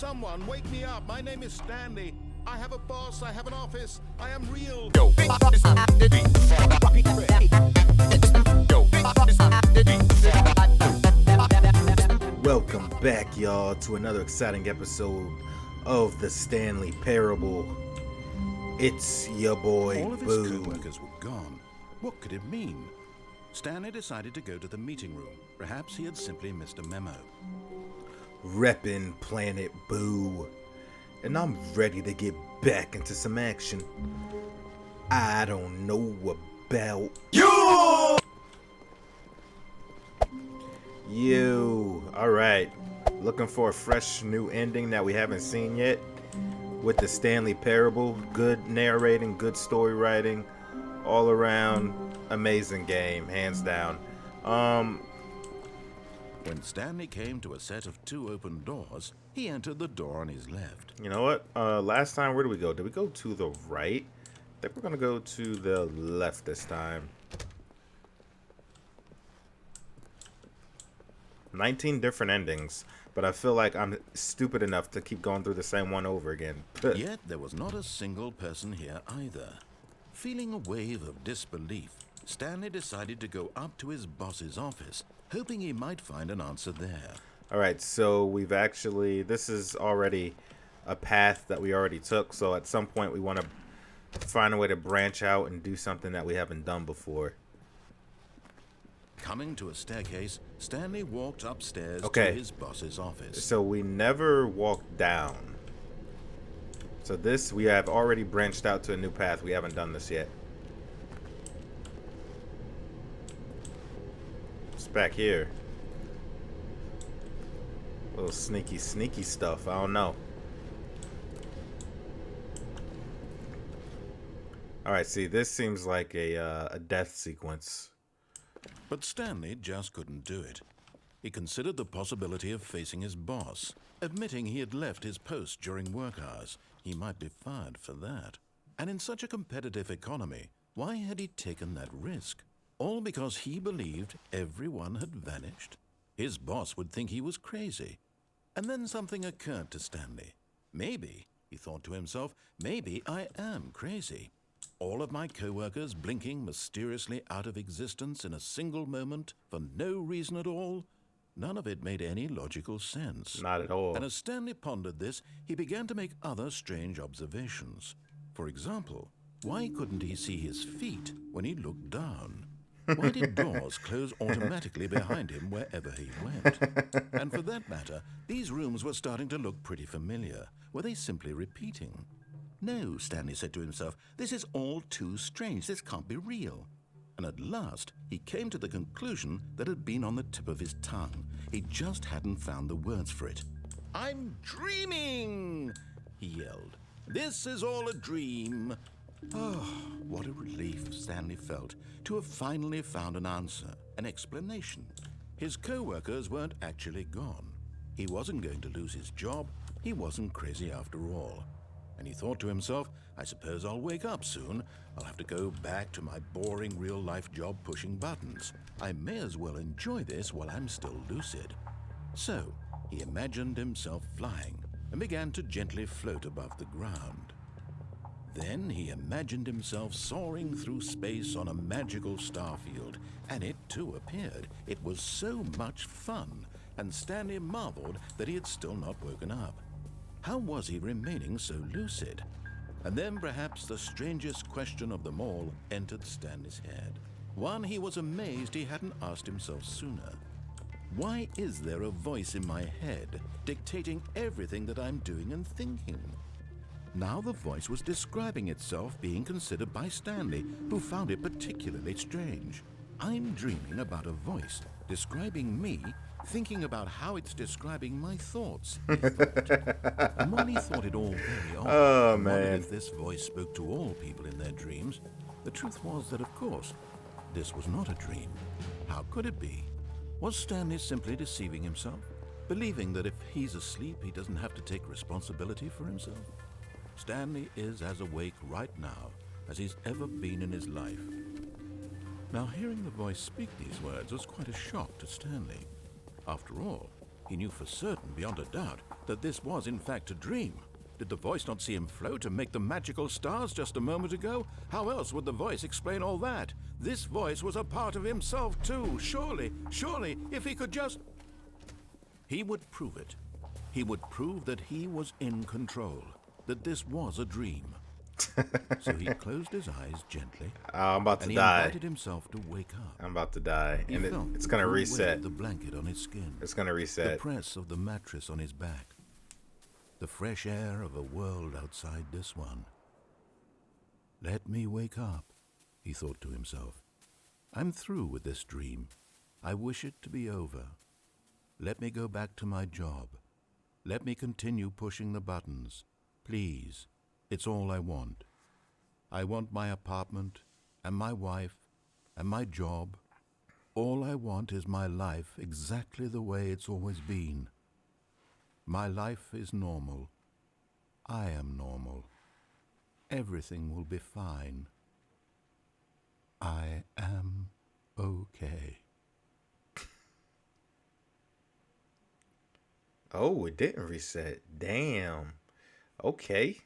Someone wake me up. My name is Stanley. I have a boss. I have an office. I am real. Welcome back, y'all, to another exciting episode of the Stanley Parable. It's your boy, All of his Boo. co-workers were gone. What could it mean? Stanley decided to go to the meeting room. Perhaps he had simply missed a memo. Reppin' Planet Boo. And I'm ready to get back into some action. I don't know about you. Alright. Looking for a fresh new ending that we haven't seen yet with the Stanley Parable. Good narrating, good story writing, all around amazing game, hands down. When Stanley came to a set of two open doors, he entered the door on his left. You know what? Last time, where did we go? Did we go to the right? I think we're gonna go to the left this time. 19 different endings, but I feel like I'm stupid enough to keep going through the same one over again. Yet there was not a single person here either. Feeling a wave of disbelief, Stanley decided to go up to his boss's office, hoping he might find an answer there. Alright, so we've actually, this is already a path that we already took, so at some point we want to find a way to branch out and do something that we haven't done before. Coming to a staircase, Stanley walked upstairs Okay. to his boss's office. So we never walked down. So this, we have already branched out to a new path. We haven't done this yet. It's back here. A little sneaky stuff. I don't know. Alright, see, this seems like a death sequence. But Stanley just couldn't do it. He considered the possibility of facing his boss, admitting he had left his post during work hours. He might be fired for that. And in such a competitive economy, why had he taken that risk? All because he believed everyone had vanished? His boss would think he was crazy. And then something occurred to Stanley. Maybe, he thought to himself, maybe I am crazy. All of my co-workers blinking mysteriously out of existence in a single moment for no reason at all? None of it made any logical sense. Not at all. And as Stanley pondered this, he began to make other strange observations. For example, why couldn't he see his feet when he looked down? Why did doors close automatically behind him wherever he went? And for that matter, these rooms were starting to look pretty familiar. Were they simply repeating? No, Stanley said to himself, this is all too strange. This can't be real. And at last, he came to the conclusion that had been on the tip of his tongue. He just hadn't found the words for it. I'm dreaming, he yelled. This is all a dream. Oh, what a relief Stanley felt to have finally found an answer, an explanation. His co-workers weren't actually gone. He wasn't going to lose his job. He wasn't crazy after all. And he thought to himself, I suppose I'll wake up soon. I'll have to go back to my boring real-life job pushing buttons. I may as well enjoy this while I'm still lucid. So, he imagined himself flying and began to gently float above the ground. Then he imagined himself soaring through space on a magical starfield, and it too appeared. It was so much fun, and Stanley marveled that he had still not woken up. How was he remaining so lucid? And then perhaps the strangest question of them all entered Stanley's head. One he was amazed he hadn't asked himself sooner. Why is there a voice in my head dictating everything that I'm doing and thinking? Now the voice was describing itself being considered by Stanley, who found it particularly strange. I'm dreaming about a voice describing me, thinking about how it's describing my thoughts, he thought. And while he thought it all very odd, Oh, and wondered man. if this voice spoke to all people in their dreams, the truth was that, of course, this was not a dream. How could it be? Was Stanley simply deceiving himself, believing that if he's asleep, he doesn't have to take responsibility for himself? Stanley is as awake right now as he's ever been in his life. Now, hearing the voice speak these words was quite a shock to Stanley. After all, he knew for certain, beyond a doubt, that this was in fact a dream. Did the voice not see him float and make the magical stars just a moment ago? How else would the voice explain all that? This voice was a part of himself too. Surely, if he could just... He would prove it. He would prove that he was in control, that this was a dream. So he closed his eyes gently. I'm about to and die. He invited himself to wake up. I'm about to die. He And felt it's going to the weight reset. of the blanket on his skin. It's going to The reset. press of the mattress on his back. The fresh air of a world outside this one. Let me wake up, he thought to himself. I'm through with this dream. I wish it to be over. Let me go back to my job. Let me continue pushing the buttons. Please, it's all I want. I want my apartment, and my wife, and my job. All I want is my life exactly the way it's always been. My life is normal. I am normal. Everything will be fine. I am okay. Oh, it didn't reset. Damn. Okay.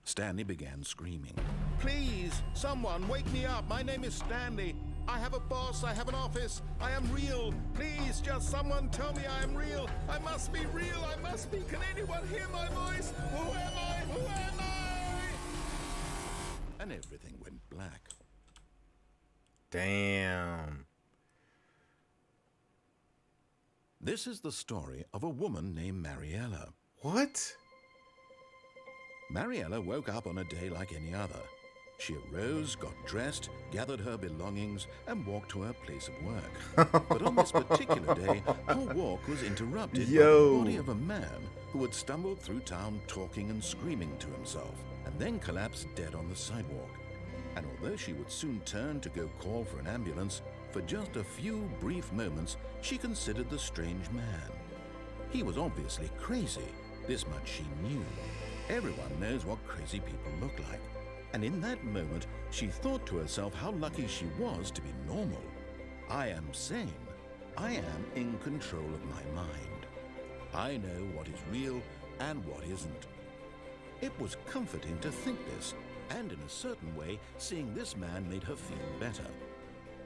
Stanley began screaming. Please, someone, wake me up. My name is Stanley. I have a boss. I have an office. I am real. Please, just someone tell me I am real. I must be real. I must be. Can anyone hear my voice? Who am I? Who am I? And everything went black. Damn. This is the story of a woman named Mariella. What? Mariella woke up on a day like any other. She arose, got dressed, gathered her belongings, and walked to her place of work. But on this particular day, her walk was interrupted by the body of a man who had stumbled through town talking and screaming to himself, and then collapsed dead on the sidewalk. And although she would soon turn to go call for an ambulance, for just a few brief moments, she considered the strange man. He was obviously crazy. This much she knew. Everyone knows what crazy people look like. And in that moment, she thought to herself how lucky she was to be normal. I am sane. I am in control of my mind. I know what is real and what isn't. It was comforting to think this, and in a certain way, seeing this man made her feel better.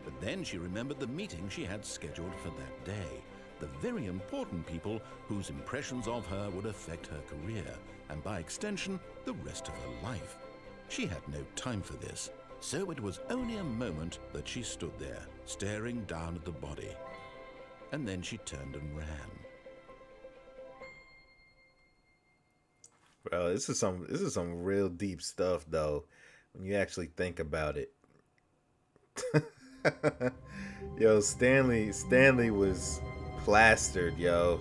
But then she remembered the meeting she had scheduled for that day. The very important people whose impressions of her would affect her career, and by extension, the rest of her life. She had no time for this, so it was only a moment that she stood there, staring down at the body. And then she turned and ran. Bro, this is some real deep stuff though, when you actually think about it. Yo, Stanley was plastered, yo.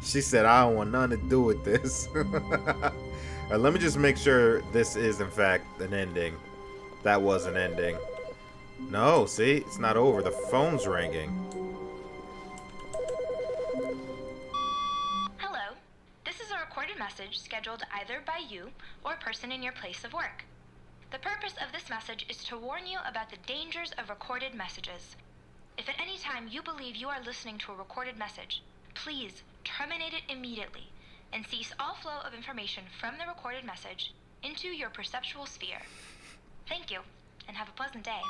She said, I don't want nothing to do with this. Let me just make sure this is in fact an ending. That was an ending. No, see, it's not over. The phone's ringing. Hello. This is a recorded message scheduled either by you or a person in your place of work. The purpose of this message is to warn you about the dangers of recorded messages. If at any time you believe you are listening to a recorded message, please terminate it immediately and cease all flow of information from the recorded message into your perceptual sphere. Thank you, and have a pleasant day.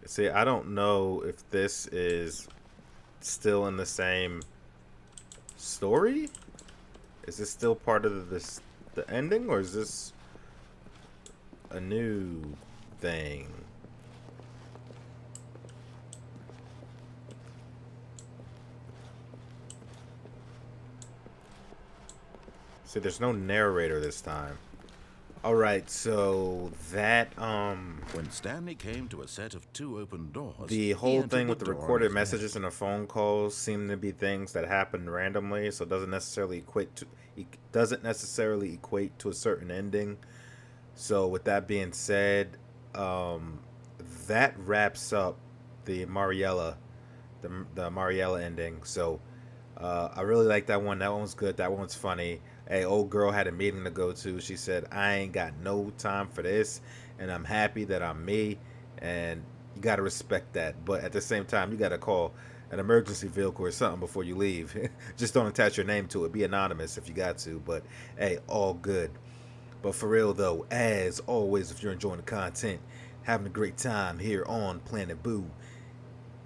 See, I don't know if this is still in the same story. Is this still part of the ending, or is this a new thing? See, there's no narrator this time. Alright, so that, When Stanley came to a set of two open doors, the he whole entered thing the with the door on recorded his messages left. and the phone calls seem to be things that happen randomly, so it doesn't necessarily equate to a certain ending. So with that being said, that wraps up the Mariella ending. So I really like that one. That one was good. That one was funny. Hey, old girl had a meeting to go to. She said, I ain't got no time for this, and I'm happy that I'm me. And you got to respect that. But at the same time, you got to call an emergency vehicle or something before you leave. Just don't attach your name to it. Be anonymous if you got to, but hey, all good. But for real though, as always, if you're enjoying the content, having a great time here on Planet Boo,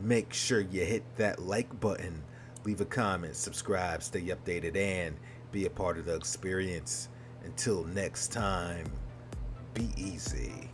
make sure you hit that like button, leave a comment, subscribe, stay updated, and be a part of the experience. Until next time, be easy.